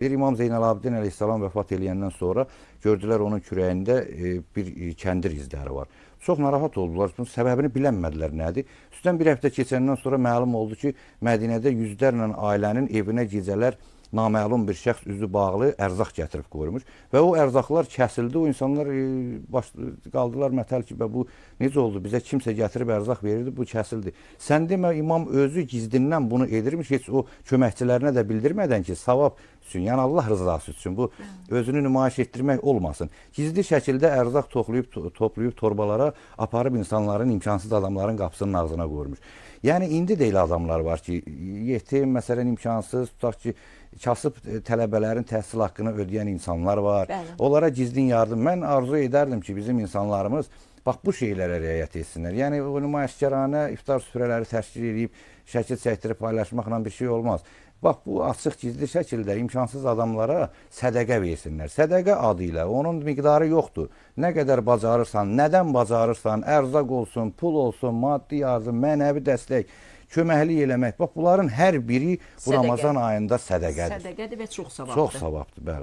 Bir İmam Zeynalabdin Aleyhisselam vəfat eləyəndən sonra gördülər onun kürəyində bir kəndir izləri var. Çox narahat oldular. Bunun səbəbini bilənmədilər nədir. Üstdən bir həftə keçəndən sonra məlum oldu ki, Mədinədə yüzlərlə ailənin evinə gecələr naməlum bir şəxs üzü bağlı ərzaq gətirib qoymuş və o ərzaqlar kəsildi. O insanlar qaldılar mətəl ki, bu necə oldu? Bizə kimsə gətirib ərzaq verirdi, bu kəsildi. Sən demə, imam özü gizdindən bunu edirmiş, heç o köməkçilərinə də bildirmədən ki, savab üçün, yəni Allah rızası üçün bu özünü nümayiş etdirmək olmasın. Gizli şəkildə ərzaq toplayıb torbalara aparıb insanların, imkansız adamların qapısının ağzına qoymuş. Yəni indi də elə adamlar var ki, yetim, məsələn imkansız, tutaq ki, kasıb tələbələrin təhsil haqqını ödəyən insanlar var. Bəli. Onlara gizlin yardım. Mən arzu edərdim ki, bizim insanlarımız bax bu şeylərə riayət etsinlər. Yəni o nümayişkaranə iftar süfrələri təşkil edib, şəkil çəkdirib paylaşmaqla bir şey olmaz. Bax bu açıq gizli şəkildə imkansız adamlara sədəqə versinlər. Sədəqə adı ilə onun miqdarı yoxdur. Nə qədər bacarırsan, nədən bacarırsan, ərzaq olsun, pul olsun, maddi yardım, mənəvi dəstək, köməklik eləmək. Bax bunların hər biri bu Ramazan ayında sədəqədir. Sədəqədir və çox savabdır. Çox savabdır, bəli.